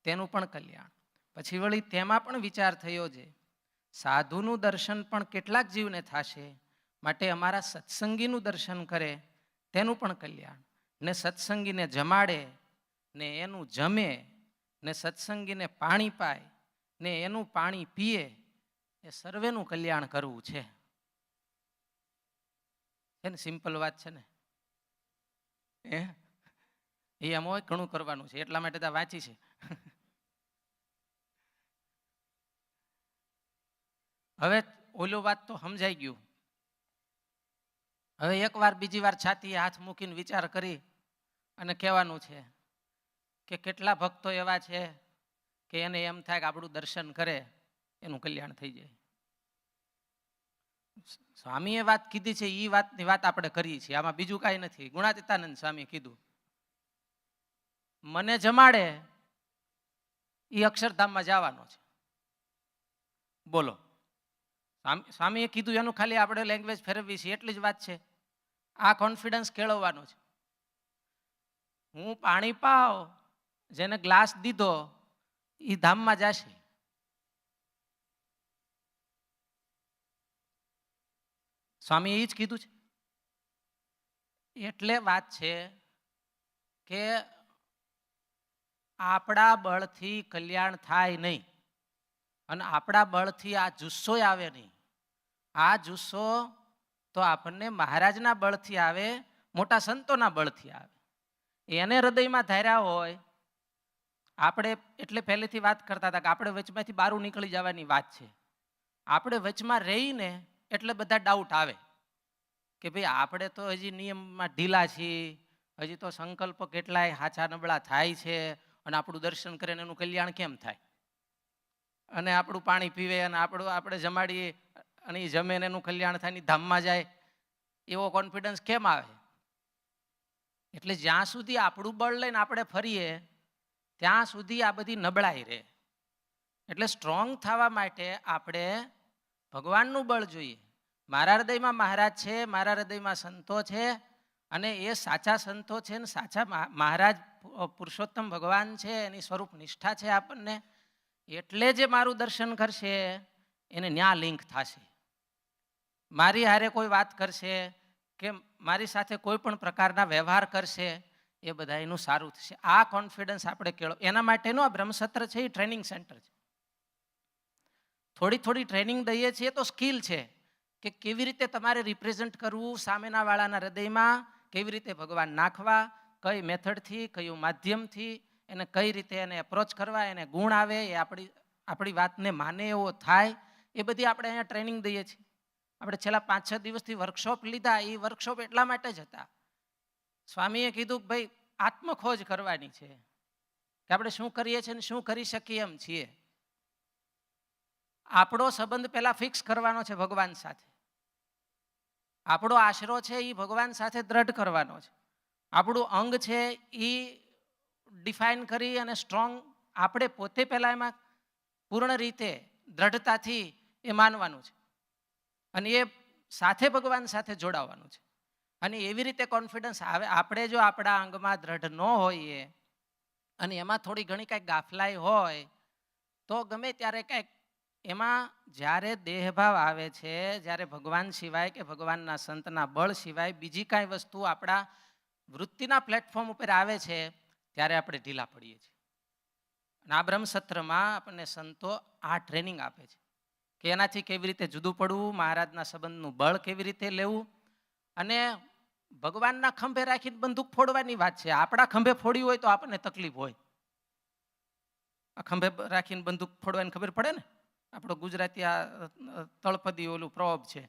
તેનું પણ કલ્યાણ. પછી વળી તેમાં પણ વિચાર થયો છે, સાધુનું દર્શન પણ કેટલાક જીવને થશે, માટે અમારા સત્સંગીનું દર્શન કરે તેનું પણ કલ્યાણ. ને સત્સંગીને જમાડે ને એનું જમે, ને સત્સંગીને પાણી પાય ને એનું પાણી પીએ, એ સર્વેનું કલ્યાણ કરવું છે. ને સિમ્પલ વાત છે ને એ આમાં ઘણું કરવાનું છે, એટલા માટે તો વાંચી છે. હવે ઓલું વાત તો સમજાઈ ગયું. હવે એકવાર બીજી વાર છાતીએ હાથ મૂકીને વિચાર કરી અને કહેવાનું છે કે કેટલા ભક્તો એવા છે કે એને એમ થાય કે આપણું દર્શન કરે એનું કલ્યાણ થઈ જાય. સ્વામીએ વાત કીધી છે એ વાતની વાત આપણે કરીએ છીએ, આમાં બીજું કાંઈ નથી. ગુણાતીતાનંદ સ્વામીએ કીધું મને જમાડે એ અક્ષરધામમાં જવાનો છે. બોલો, સ્વામીએ કીધું એનું ખાલી આપણે લેંગ્વેજ ફેરવવી છે એટલી જ વાત છે. આ કોન્ફિડન્સ કેળવવાનો છે. હું પાણી પાવ જેને ગ્લાસ દીધો એ ધામમાં જશે. સ્વામીએ એ જ કીધું છે. એટલે વાત છે કે આપણા બળથી કલ્યાણ થાય નહીં અને આપણા બળથી આ જુસ્સો આવે નહીં. આ જુસ્સો તો આપણને મહારાજના બળથી આવે, મોટા સંતોના બળથી આવે. એને હૃદયમાં ધાર્યા હોય આપણે, એટલે પહેલેથી વાત કરતા હતા કે આપણે વચમાંથી બહાર નીકળી જવાની વાત છે. આપણે વચમાં રહીને એટલે બધા ડાઉટ આવે કે ભાઈ આપણે તો હજી નિયમમાં ઢીલા છીએ, હજી તો સંકલ્પ કેટલાય હાચા નબળા થાય છે અને આપણું દર્શન કરીને એનું કલ્યાણ કેમ થાય, અને આપણું પાણી પીવે અને આપણે જમાડીએ અને એ જમે એનું કલ્યાણ થાય, ધામમાં જાય એવો કોન્ફિડન્સ કેમ આવે? એટલે જ્યાં સુધી આપણું બળ લઈને આપણે ફરીએ ત્યાં સુધી આ બધી નબળાઈ રહે. એટલે સ્ટ્રોંગ થવા માટે આપણે ભગવાનનું બળ જોઈએ. મારા હૃદયમાં મહારાજ છે, મારા હૃદયમાં સંતો છે અને એ સાચા સંતો છે ને સાચા મહારાજ પુરુષોત્તમ ભગવાન છે, એની સ્વરૂપ નિષ્ઠા છે આપણને. એટલે જે મારું દર્શન કરશે એને ન્યા લિંક થશે. મારી હારે કોઈ વાત કરશે કે મારી સાથે કોઈ પણ પ્રકારના વ્યવહાર કરશે એ બધા એનું સારું થશે. આ કોન્ફિડન્સ આપણે કેળવો. એના માટેનું આ બ્રહ્મસત્ર છે એ ટ્રેનિંગ સેન્ટર છે. થોડી થોડી ટ્રેનિંગ દઈએ છીએ તો સ્કિલ છે કે કેવી રીતે તમારે રિપ્રેઝન્ટ કરવું સામેના વાળાના હૃદયમાં, કેવી રીતે ભગવાન નાખવા, કઈ મેથડથી, કયું માધ્યમથી, એને કઈ રીતે એને એપ્રોચ કરવા, એને ગુણ આવે, એ આપણી વાતને માને એવો થાય, એ બધી આપણે અહીંયા ટ્રેનિંગ દઈએ છીએ. આપણે છેલ્લા 5-6 દિવસથી વર્કશોપ લીધા. એ વર્કશોપ એટલા માટે જ હતા. સ્વામીએ કીધું કે ભાઈ આત્મખોજ કરવાની છે કે આપણે શું કરીએ છીએ ને શું કરી શકીએ એમ છીએ. આપણો સંબંધ પહેલા ફિક્સ કરવાનો છે ભગવાન સાથે. આપણો આશરો છે એ ભગવાન સાથે દ્રઢ કરવાનો છે. આપણું અંગ છે એ ડિફાઇન કરી અને સ્ટ્રોંગ આપણે પોતે પહેલા એમાં પૂર્ણ રીતે દ્રઢતાથી એ માનવાનું છે અને એ સાથે ભગવાન સાથે જોડાવાનું છે. અને એવી રીતે કોન્ફિડન્સ આવે. આપણે જો આપણા અંગમાં દ્રઢ ન હોઈએ અને એમાં થોડી ઘણી કાંઈક ગાફલાઈ હોય તો ગમે ત્યારે કાંઈક એમાં જ્યારે દેહભાવ આવે છે, જ્યારે ભગવાન સિવાય કે ભગવાનના સંતના બળ સિવાય બીજી કાંઈ વસ્તુ આપણા વૃત્તિના પ્લેટફોર્મ ઉપર આવે છે ત્યારે આપણે ઢીલા પડીએ છીએ. અને આ બ્રહ્મસત્રમાં આપણને સંતો આ ટ્રેનિંગ આપે છે કે એનાથી કેવી રીતે જુદું પડવું, મહારાજના સંબંધનું બળ કેવી રીતે લેવું. અને ભગવાનના ખંભે રાખીને બંદૂક ફોડવાની વાત છે. આપણા ખંભે ફોડી હોય તો આપણને તકલીફ હોય. આ ખંભે રાખીને બંદૂક ફોડવાની ખબર પડે ને. આપણો ગુજરાતી આ તળપદી ઓલું પ્રોબ છે.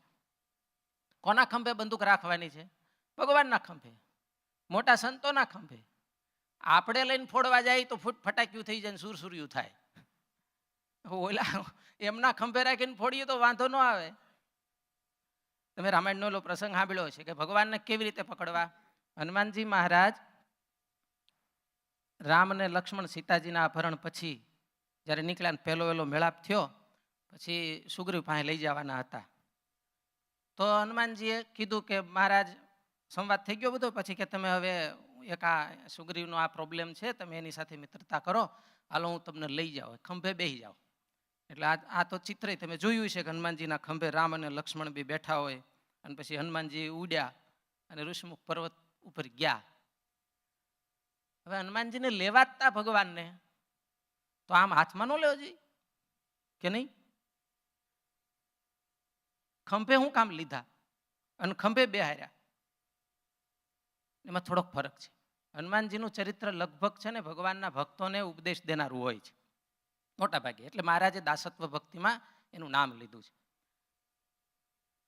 કોના ખંભે બંદૂક રાખવાની છે? ભગવાનના ખંભે, મોટા સંતોના ખંભે. આપણે લઈને ફોડવા જાય તો ફટાક્યું થઈ જાય, સુરસુર્યું થાય. ઓલા એમના ખંભે રાખીને ફોડીએ તો વાંધો ન આવે. તમે રામાયણનો ઓલો પ્રસંગ સાંભળ્યો છે કે ભગવાનને કેવી રીતે પકડવા. હનુમાનજી મહારાજ રામ અને લક્ષ્મણ સીતાજીના અપહરણ પછી જ્યારે નીકળ્યા ને પહેલો એલો મેળાપ થયો પછી સુગ્રીવ પાસે લઈ જવાના હતા. તો હનુમાનજીએ કીધું કે મહારાજ સંવાદ થઈ ગયો બધો, પછી કે તમે હવે એક આ સુગ્રીવનો આ પ્રોબ્લેમ છે, તમે એની સાથે મિત્રતા કરો, હાલો હું તમને લઈ જાઉં, ખંભે બેસી જાઓ. એટલે આ તો ચિત્ર તમે જોયું છે કે હનુમાનજીના ખંભે રામ અને લક્ષ્મણ બી બેઠા હોય અને પછી હનુમાનજી ઉડ્યા અને ઋષિમુખ પર્વત ઉપર ગયા. હવે હનુમાનજીને લેવા જ તા ભગવાનને તો આમ હાથમાં ન લેવો જોઈએ કે નહીં? ખંભે હું કામ લીધા અને ખંભે બેહાર્યા? એમાં થોડોક ફરક છે. હનુમાનજીનું ચરિત્ર લગભગ છે ને ભગવાનના ભક્તોને ઉપદેશ દેનારું હોય છે મોટા ભાગે. એટલે મહારાજે દાસત્વ ભક્તિમાં એનું નામ લીધું છે.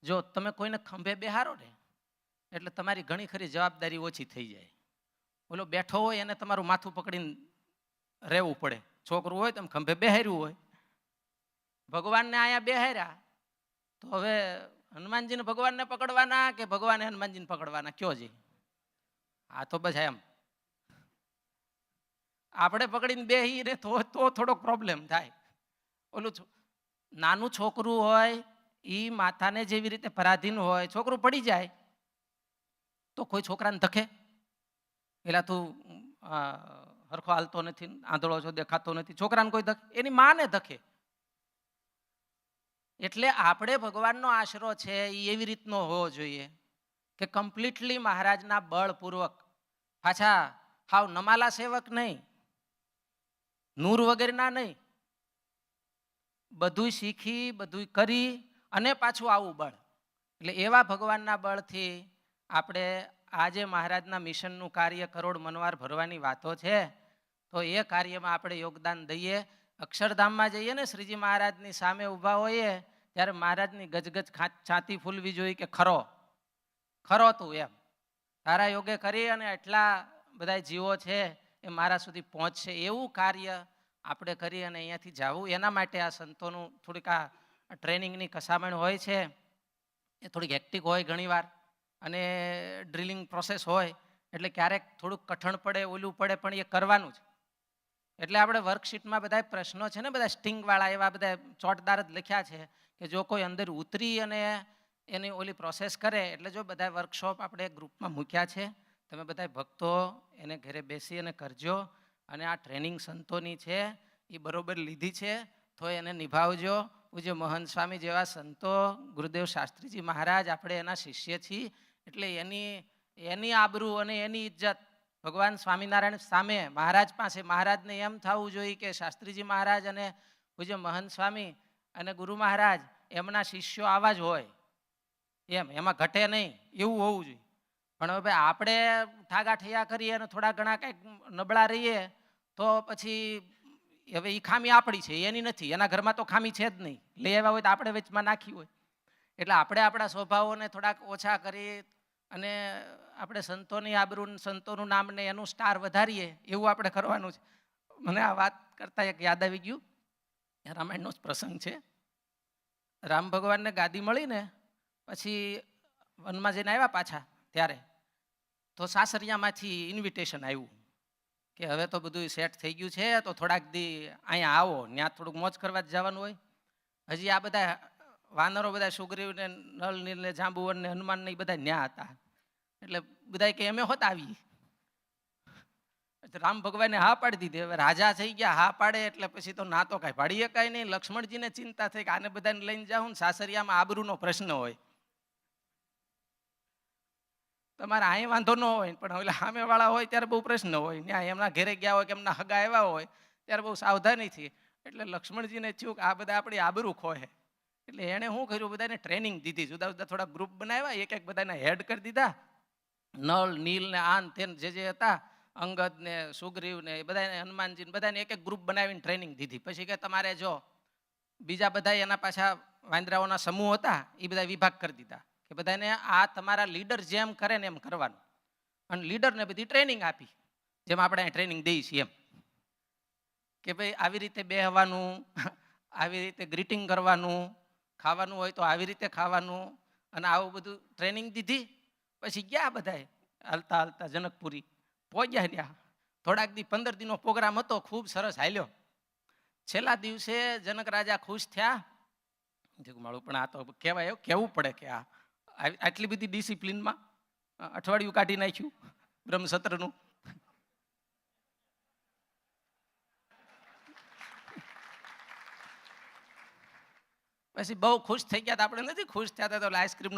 જો તમે કોઈને ખંભે બેહારો ને એટલે તમારી ઘણી ખરી જવાબદારી ઓછી થઈ જાય. ઓલો બેઠો હોય એને તમારું માથું પકડીને રહેવું પડે. છોકરું હોય તમે ખંભે બેહાર્યું હોય. ભગવાનને અહીંયા બેહાર્યા તો હવે હનુમાનજીને ભગવાનને પકડવાના કે ભગવાને હનુમાનજીને પકડવાના કયો જી? આ તો બસ એમ આપણે પકડીને બેહીને તો થોડોક પ્રોબ્લેમ થાય. ઓલું નાનું છોકરું હોય એ માથાને જેવી રીતે પરાધીન હોય, છોકરું પડી જાય તો કોઈ છોકરાને ધકે? પેલા તું હરખો હાલતો નથી, આંધળો છો, દેખાતો નથી, છોકરાને કોઈ ધકે? એની માને ધકે. એટલે આપણે ભગવાનનો આશરો છે એ એવી રીતનો હોવો જોઈએ કે કમ્પ્લીટલી મહારાજના બળપૂર્વક, પાછા હાવ નમાલા સેવક નહીં, નૂર વગેરેના નહીં, બધું શીખી બધું કરી અને પાછું આવું બળ. એટલે એવા ભગવાનના બળથી આપણે આજે મહારાજના મિશનનું કાર્ય કરોડ મનવાર ભરવાની વાતો છે, તો એ કાર્યમાં આપણે યોગદાન દઈએ. અક્ષરધામમાં જઈએ ને શ્રીજી મહારાજની સામે ઊભા હોઈએ ત્યારે મહારાજની ગજગજ છાતી ફૂલવી જોઈએ કે ખરો ખરો તું એમ તારા યોગે કરી અને એટલા બધા જીવો છે એ મારા સુધી પહોંચશે, એવું કાર્ય આપણે કરી અને અહીંયાથી જવું. એના માટે આ સંતોનું થોડીક આ ટ્રેનિંગની કસામણ હોય છે, એ થોડીક હેક્ટિક હોય ઘણીવાર અને ડ્રિલિંગ પ્રોસેસ હોય એટલે ક્યારેક થોડુંક કઠણ પડે, ઓલું પડે, પણ એ કરવાનું જ. એટલે આપણે વર્કશીટમાં બધા પ્રશ્નો છે ને બધા સ્ટિંગવાળા એવા બધા ચોટદાર જ લખ્યા છે કે જો કોઈ અંદર ઉતરી અને એની ઓલી પ્રોસેસ કરે. એટલે જો બધા વર્કશોપ આપણે ગ્રુપમાં મૂક્યા છે, તમે બધા ભક્તો એને ઘરે બેસી અને કરજો. અને આ ટ્રેનિંગ સંતોની છે એ બરોબર લીધી છે તો એને નિભાવજો. પૂજ્ય મહંત સ્વામી જેવા સંતો, ગુરુદેવ શાસ્ત્રીજી મહારાજ, આપણે એના શિષ્ય છીએ એટલે એની આબરૂ અને એની ઇજ્જત ભગવાન સ્વામિનારાયણ સામે મહારાજ પાસે, મહારાજને એમ થવું જોઈએ કે શાસ્ત્રીજી મહારાજ અને પૂજ્ય મહંત સ્વામી અને ગુરુ મહારાજ એમના શિષ્યો આવા જ હોય, એમાં ઘટે નહીં એવું હોવું જોઈએ. પણ હવે ભાઈ આપણે ઠાગા ઠૈયા કરીએ અને થોડા ઘણા કંઈક નબળા રહીએ તો પછી હવે એ ખામી આપણી છે, એની નથી. એના ઘરમાં તો ખામી છે જ નહીં, લઈ આવ્યા હોય તો આપણે વચમાં નાખી હોય. એટલે આપણે આપણા સ્વભાવોને થોડાક ઓછા કરી અને આપણે સંતોની આબરૂ, સંતોનું નામ ને એનું સ્ટાર વધારીએ એવું આપણે કરવાનું છે. મને આ વાત કરતાં એક યાદ આવી ગયું, રામાયણનો જ પ્રસંગ છે. રામ ભગવાનને ગાદી મળી ને પછી વનમાં જઈને આવ્યા પાછા, ત્યારે તો સાસરિયામાંથી ઇન્વિટેશન આવ્યું કે હવે તો બધું સેટ થઈ ગયું છે તો થોડાક દી અહીંયા આવો, ત્યાં થોડુંક મોજ કરવા જ જવાનું હોય. હજી આ બધા વાનરો બધા સુગ્રીવ ને નળ નીલ ને જાંબુવન ને હનુમાન ને બધા ન્યા હતા. એટલે બધા કે અમે હોત આવીએ. રામ ભગવાને હા પાડી દીધી. હવે રાજા થઈ ગયા, હા પાડે એટલે પછી તો ના તો કાંઈ પાડીએ કાંઈ નહીં. લક્ષ્મણજીને ચિંતા થઈ કે આને બધાને લઈને જાઉં ને સાસરિયામાં આબરૂનો પ્રશ્ન હોય. તમારે અહીં વાંધો ન હોય પણ ઓલા સામેવાળા હોય ત્યારે બહુ પ્રશ્ન હોય. ત્યાં એમના ઘરે ગયા હોય કે એમના હગા આવ્યા હોય ત્યારે બહુ સાવધાનીથી. એટલે લક્ષ્મણજીને થયું કે આ બધા આપણી આબરૂ ખોહે. એટલે એણે શું કર્યું, બધાને ટ્રેનિંગ દીધી. જુદા જુદા થોડા ગ્રુપ બનાવ્યા, એક એક બધાને હેડ કરી દીધા. નળ નીલ ને આન તેન જે હતા, અંગદ ને સુગ્રીવ ને બધાને, હનુમાનજી ને બધાને એક એક ગ્રુપ બનાવીને ટ્રેનિંગ દીધી. પછી કે તમારે જો બીજા બધા એના પાછા વાંદરાઓના સમૂહ હતા એ બધા વિભાગ કરી દીધા કે બધાને આ તમારા લીડર જેમ કરે ને એમ કરવાનું. અને લીડરને બધી ટ્રેનિંગ આપી જેમ આપણે ટ્રેનિંગ દઈએ છીએ એમ કે ભાઈ આવી રીતે બેહવાનું, આવી રીતે ગ્રીટિંગ કરવાનું, ખાવાનું હોય તો આવી રીતે ખાવાનું, અને આવું બધું ટ્રેનિંગ દીધી. પછી ગયા બધાએ હાલતા હાલતા જનકપુરી પહોંચ્યા. ત્યાં થોડાક દી 15 દિનનો પ્રોગ્રામ હતો, ખૂબ સરસ હાલ્યો. છેલ્લા દિવસે જનક રાજા ખુશ થયા. મારું પણ આ તો કહેવાય, કહેવું પડે કે આ આટલી બધી ડિસિપ્લિનમાં અઠવાડિયું કાઢી નાખ્યું બ્રહ્મસત્રનું. પછી બહુ ખુશ થઈ ગયા. આપણે નથી ખુશ થયા હતા તો આઈસ્ક્રીમનો